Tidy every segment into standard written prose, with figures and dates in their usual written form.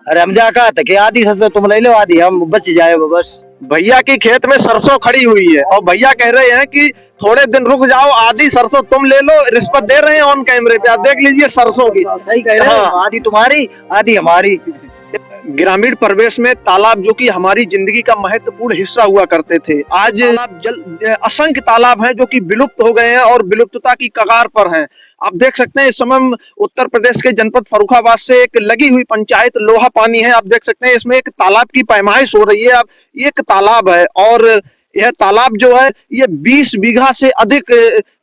अरे हम जा कहा था कि आधी सरसों तुम ले लो, आधी हम बच जाए वो बस। भैया की खेत में सरसों खड़ी हुई है और भैया कह रहे हैं कि थोड़े दिन रुक जाओ, आधी सरसों तुम ले लो, रिश्वत दे रहे हैं ऑन कैमरे पे, आप देख लीजिए सरसों की। सही कह रहे हो, हाँ, आधी तुम्हारी आधी हमारी। ग्रामीण परिवेश में तालाब जो कि हमारी जिंदगी का महत्वपूर्ण हिस्सा हुआ करते थे, आज तालाब असंख्य तालाब हैं जो कि विलुप्त हो गए हैं और विलुप्तता की कगार पर हैं। आप देख सकते हैं इस समय हम उत्तर प्रदेश के जनपद फर्रुखाबाद से एक लगी हुई पंचायत लोहा पानी है, आप देख सकते हैं इसमें एक तालाब की पैमाइश हो रही है। अब एक तालाब है और यह तालाब जो है ये 20 बीघा से अधिक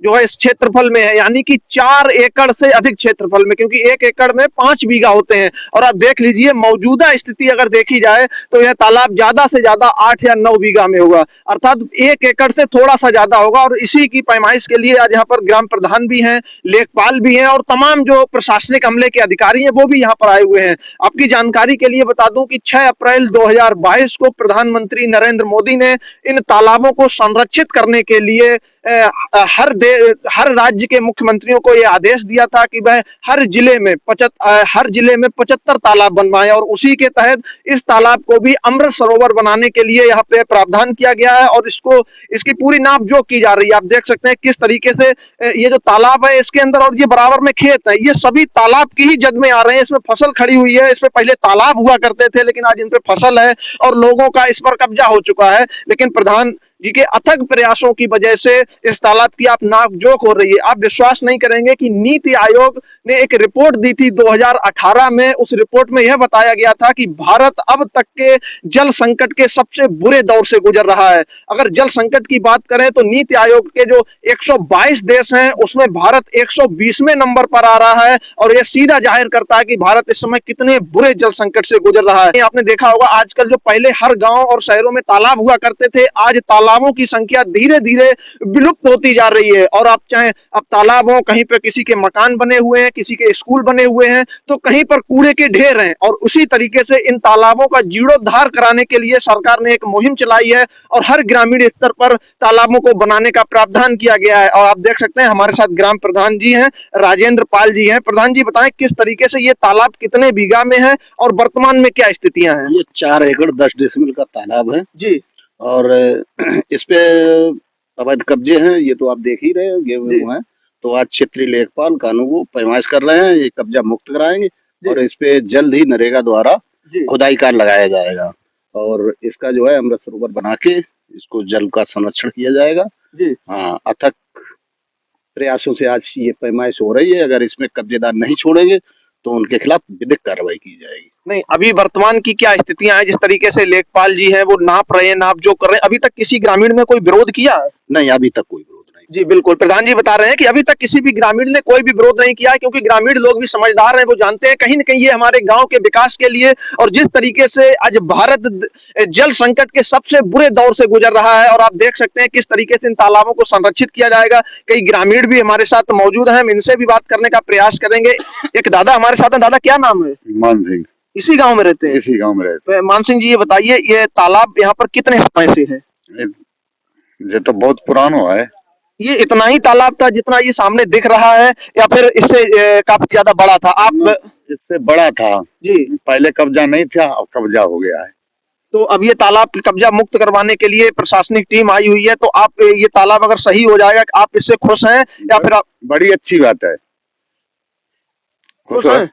जो है इस क्षेत्रफल में है, यानी कि 4 एकड़ से अधिक क्षेत्रफल में, क्योंकि 1 एकड़ में 5 बीघा होते हैं। और आप देख लीजिए मौजूदा स्थिति अगर देखी जाए तो यह तालाब ज्यादा से ज्यादा 8 या 9 बीघा में होगा, अर्थात 1 एकड़ से थोड़ा सा ज्यादा होगा। और इसी की पैमाइश के लिए आज यहाँ पर ग्राम प्रधान भी हैं, लेखपाल भी हैं और तमाम जो प्रशासनिक अमले के अधिकारी हैं वो भी यहाँ पर आए हुए हैं। आपकी जानकारी के लिए बता दूं कि 6 अप्रैल 2022 को प्रधानमंत्री नरेंद्र मोदी ने इन तालाबों को संरक्षित करने के लिए हर राज्य के मुख्यमंत्रियों को यह आदेश दिया था कि वह हर जिले में 75 तालाब बनवाएं, और उसी के तहत इस तालाब को भी अमृत सरोवर बनाने के लिए यहाँ पे प्रावधान किया गया है और इसकी पूरी नापजोख की जा रही है। आप देख सकते हैं किस तरीके से ये जो तालाब है इसके अंदर, और ये बराबर में खेत है, ये सभी तालाब की ही जद में आ रहे हैं। इसमें फसल खड़ी हुई है, इसमें पहले तालाब हुआ करते थे लेकिन आज इन पे फसल है और लोगों का इस पर कब्जा हो चुका है। लेकिन प्रधान जी के अथक प्रयासों की वजह से इस तालाब की आप नापजोख हो रही है। आप विश्वास नहीं करेंगे कि नीति आयोग ने एक रिपोर्ट दी थी 2018 में, उस रिपोर्ट में यह बताया गया था कि भारत अब तक के जल संकट के सबसे बुरे दौर से गुजर रहा है। अगर जल संकट की बात करें तो नीति आयोग के जो 122 देश हैं उसमें भारत 120वें नंबर पर आ रहा है और यह सीधा जाहिर करता है कि भारत इस समय कितने बुरे जल संकट से गुजर रहा है। आपने देखा होगा आजकल जो पहले हर गांव और शहरों में तालाब हुआ करते थे, आज तालाबों की संख्या धीरे धीरे विलुप्त होती जा रही है। और आप चाहें, अब तालाब हो, कहीं पे किसी के मकान बने हुए हैं, किसी के स्कूल बने हुए हैं, तो कहीं पर कूड़े के ढेर हैं। और उसी तरीके से इन तालाबों का जीर्णोद्धार कराने के लिए सरकार ने एक मुहिम चलाई है और हर ग्रामीण स्तर पर तालाबों को बनाने का प्रावधान किया गया है। और आप देख सकते हैं हमारे साथ ग्राम प्रधान जी हैं, राजेंद्र पाल जी हैं। प्रधान जी बताएं किस तरीके से ये तालाब कितने बीघा में है और वर्तमान में क्या स्थितियां हैं? ये 4 एकड़ 10 डिसमिल का तालाब है जी। और इस पे अवैध कब्जे हैं, ये तो आप देख ही रहे हैं, गेहूं हैं। तो आज क्षेत्रीय लेखपाल कानून को पैमाइश कर रहे हैं, ये कब्जा मुक्त कराएंगे और इस पे जल्द ही नरेगा द्वारा खुदाई कार्य लगाया जाएगा और इसका जो है अमृत सरोवर बना के इसको जल का संरक्षण किया जाएगा। जी हाँ, अथक प्रयासों से आज ये पैमाइश हो रही है। अगर इसमें कब्जेदार नहीं छोड़ेंगे तो उनके खिलाफ विधिक कार्रवाई की जाएगी। नहीं, अभी वर्तमान की क्या स्थितियां हैं? जिस तरीके से लेखपाल जी हैं वो नाप रहे हैं, नाप जो कर रहे हैं, अभी तक किसी ग्रामीण ने कोई विरोध किया है? नहीं, अभी तक कोई विरोध नहीं। जी बिल्कुल, प्रधान जी बता रहे हैं कि अभी तक किसी भी ग्रामीण ने कोई भी विरोध नहीं किया है, क्योंकि ग्रामीण लोग भी समझदार हैं, वो जानते हैं कहीं न कहीं ये हमारे गांव के विकास के लिए, और जिस तरीके से आज भारत जल संकट के सबसे बुरे दौर से गुजर रहा है। और आप देख सकते हैं किस तरीके से इन तालाबों को संरक्षित किया जाएगा। कई ग्रामीण भी हमारे साथ मौजूद हैं, हम इनसे भी बात करने का प्रयास करेंगे। एक दादा हमारे साथ हैं। दादा क्या नाम है? मान सिंह। इसी गांव में रहते हैं? इसी गांव में रहते तो मान सिंह जी ये बताइए, ये तालाब यहाँ पर कितने समय से है? ये तो बहुत पुराना है। ये इतना ही तालाब था जितना ये सामने दिख रहा है या फिर इससे काफी ज्यादा बड़ा था? आप इससे बड़ा था जी, पहले कब्जा नहीं था, अब कब्जा हो गया है। तो अब ये तालाब कब्जा मुक्त करवाने के लिए प्रशासनिक टीम आई हुई है, तो आप ये तालाब अगर सही हो जाएगा, आप इससे खुश हैं या फिर आप? बड़ी अच्छी बात है। खुश हैं?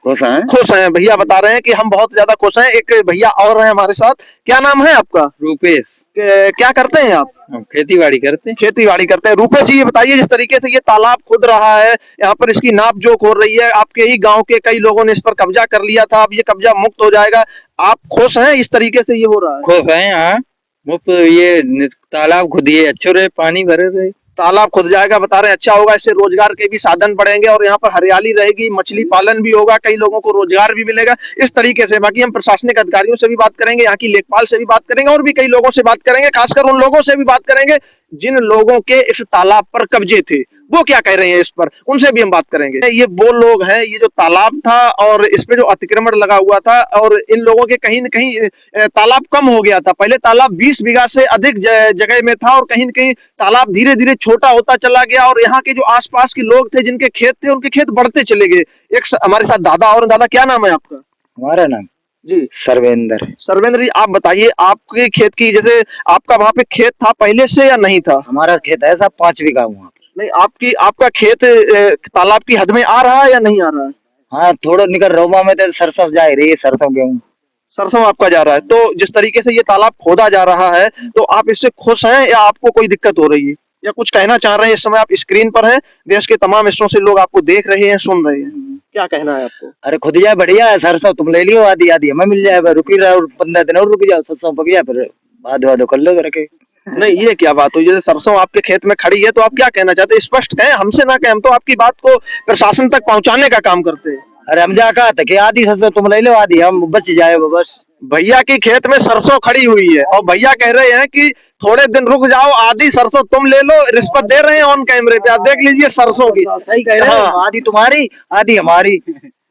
खुश हैं। भैया बता रहे हैं कि हम बहुत ज्यादा खुश हैं। एक भैया और हैं हमारे साथ। क्या नाम है आपका? रूपेश। क्या करते हैं आप? खेती बाड़ी करते हैं। खेती बाड़ी करते हैं। रूपेश जी ये बताइए, जिस तरीके से ये तालाब खुद रहा है, यहाँ पर इसकी नाप जोख हो रही है, आपके ही गांव के कई लोगों ने इस पर कब्जा कर लिया था, अब ये कब्जा मुक्त हो जाएगा, आप खुश हैं इस तरीके से ये हो रहा है? खुश हैं, हाँ। मुफ्त ये तालाब खुद ही अच्छे रहे, पानी भरे रहे। तालाब खुद जाएगा, बता रहे हैं अच्छा होगा, इससे रोजगार के भी साधन बढ़ेंगे और यहाँ पर हरियाली रहेगी, मछली पालन भी होगा, कई लोगों को रोजगार भी मिलेगा इस तरीके से। बाकी हम प्रशासनिक अधिकारियों से भी बात करेंगे, यहाँ की लेखपाल से भी बात करेंगे और भी कई लोगों से बात करेंगे, खासकर उन लोगों से भी बात करेंगे जिन लोगों के इस तालाब पर कब्जे थे, वो क्या कह रहे हैं इस पर, उनसे भी हम बात करेंगे। ये वो लोग हैं, ये जो तालाब था और इस पे जो अतिक्रमण लगा हुआ था, और इन लोगों के कहीं न कहीं तालाब कम हो गया था। पहले तालाब 20 बीघा से अधिक जगह में था और कहीं न कहीं तालाब धीरे धीरे छोटा होता चला गया और यहाँ के जो आसपास के लोग थे जिनके खेत थे, उनके खेत बढ़ते चले गए। एक हमारे साथ दादा और, दादा क्या नाम है आपका? हमारा नाम जी सर्वेंद्र। सर्वेंद्र जी, आप बताइए आपके खेत की, जैसे आपका वहाँ पे खेत था पहले से या नहीं था? हमारा खेत है साहब 5 बीघा वहाँ। नहीं, आपका खेत तालाब की हद में आ रहा है या नहीं आ रहा है? हाँ थोड़ा निकल रोमा में तो सरसों जा रही है, सरसों गेहूँ। सरसों आपका जा रहा है। तो जिस तरीके से ये तालाब खोदा जा रहा है, तो आप इससे खुश हैं या आपको कोई दिक्कत हो रही है, या कुछ कहना चाह रहे हैं? इस समय आप स्क्रीन पर हैं, देश के तमाम हिस्सों से लोग आपको देख रहे हैं, सुन रहे हैं, क्या कहना है आपको? अरे खुद जाए बढ़िया है, सरसों तुम ले लियो, आधी आधी हमें मिल जाए, रुकी रहो 15 दिन और रुक जाओ, सरसों पक गया फिर बाद कर लो करके। नहीं, ये क्या बात हुई? जैसे सरसों आपके खेत में खड़ी है, तो आप क्या कहना चाहते हैं? स्पष्ट कहें, हमसे ना कहें, हम तो आपकी बात को प्रशासन तक पहुंचाने का काम करते हैं। अरे हम जा कहा था कि आधी सरसों तुम ले लो, आधी हम बच जाए वो बस। भैया की खेत में सरसों खड़ी हुई है और भैया कह रहे हैं कि थोड़े दिन रुक जाओ, आधी सरसों तुम ले लो, रिश्वत दे रहे हैं ऑन कैमरे पे, आप देख लीजिए सरसों की। सही कह रहे हो, हाँ। आधी तुम्हारी आधी हमारी।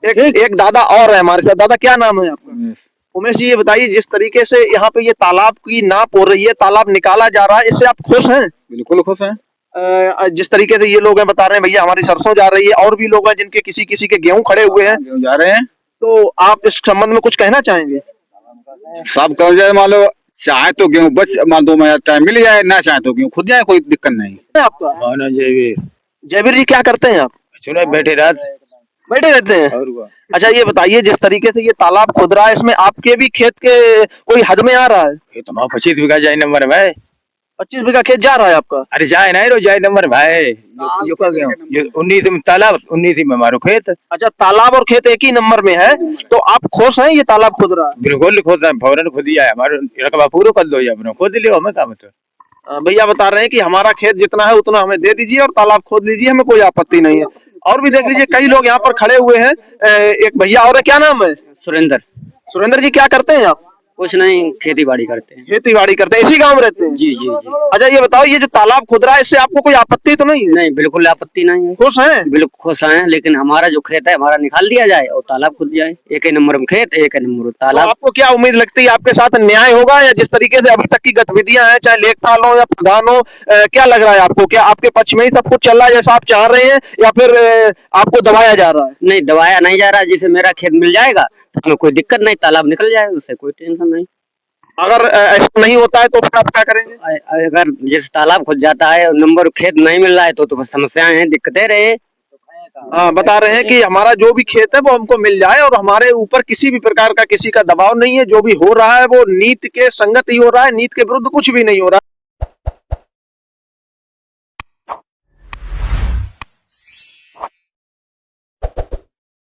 एक दादा और है हमारे साथ। दादा, क्या नाम है आपका? उमेश जी, ये बताइए, जिस तरीके से यहाँ पे ये तालाब की नाप हो रही है, तालाब निकाला जा रहा है, इससे आप खुश हैं? बिल्कुल खुश हैं। जिस तरीके से ये लोग हैं बता रहे हैं भैया हमारी सरसों जा रही है, और भी लोग हैं जिनके किसी किसी के गेहूं खड़े हुए हैं, जा रहे हैं, तो आप इस संबंध में कुछ कहना चाहेंगे? सब कर जाए, मान लो चाहे तो गेहूँ बच, मान 2 महीना टाइम मिल जाए, ना चाहे तो गेहूँ खुद जाए, कोई दिक्कत नहीं। आपका जयवीर जयवीर जी, क्या करते हैं आप? सुनो बैठे रात बैठे रहते हैं। अच्छा, ये बताइए, जिस तरीके से ये तालाब खोद रहा है, इसमें आपके भी खेत के कोई हद में आ रहा है? ये तो 25 बीघा जाए नंबर भाई। 25 बीघा खेत जा रहा है आपका? अरे जाए नहीं रो जाए नंबर भाई, जो का गेहूं ये 19 में तालाब, 19 में हमारो खेत। अच्छा, तालाब और खेत एक ही नंबर में है, तो आप खुश हैं ये तालाब खोद रहा है? बिल्कुल खोद रहा है, फौरन खुद ही आया, हमारे रकबा पूरा कर दो, या खोद लियो, हमें काम है। भैया बता रहे हैं कि हमारा खेत जितना है उतना हमें दे दीजिए और तालाब खोद लीजिए, हमें कोई आपत्ति नहीं है। और भी देख लीजिए, कई लोग यहाँ पर खड़े हुए हैं। एक भैया और है, क्या नाम है? सुरेंद्र। सुरेंद्र जी, क्या करते हैं आप? कुछ नहीं, खेती बाड़ी करते हैं। खेती बाड़ी करते हैं, इसी गांव में रहते हैं? जी जी जी। अच्छा, ये बताओ, ये जो तालाब खुद रहा है, इससे आपको कोई आपत्ति तो नहीं है? नहीं, बिल्कुल आपत्ति नहीं है, खुश हैं? बिल्कुल खुश हैं, लेकिन हमारा जो खेत है हमारा निकाल दिया जाए और तालाब खुद जाए। एक ही नंबर में खेत, एक ही नंबर में तो तालाब। आपको क्या उम्मीद लगती है, आपके साथ न्याय होगा, या जिस तरीके से अभी तक की गतिविधियां हैं, चाहे लेखपाल हो या प्रधान हो, क्या लग रहा है आपको? क्या आपके पक्ष में ही सब कुछ चल रहा है जैसा आप चाह रहे हैं, या फिर आपको दबाया जा रहा है? नहीं, दबाया नहीं जा रहा। जिसे मेरा खेत मिल जाएगा तो हमें कोई दिक्कत नहीं, तालाब निकल जाए, उससे कोई टेंशन नहीं। अगर ऐसा नहीं होता है तो फिर आप क्या करेंगे? अगर जैसे तालाब खुद जाता है और नंबर खेत नहीं मिल रहा है तो समस्याएं हैं, दिक्कतें रहे। बता रहे हैं कि हमारा जो भी खेत है वो हमको मिल जाए और हमारे ऊपर किसी भी प्रकार का किसी का दबाव नहीं है, जो भी हो रहा है वो नीति के संगत ही हो रहा है, नीति के विरुद्ध कुछ भी नहीं हो रहा है।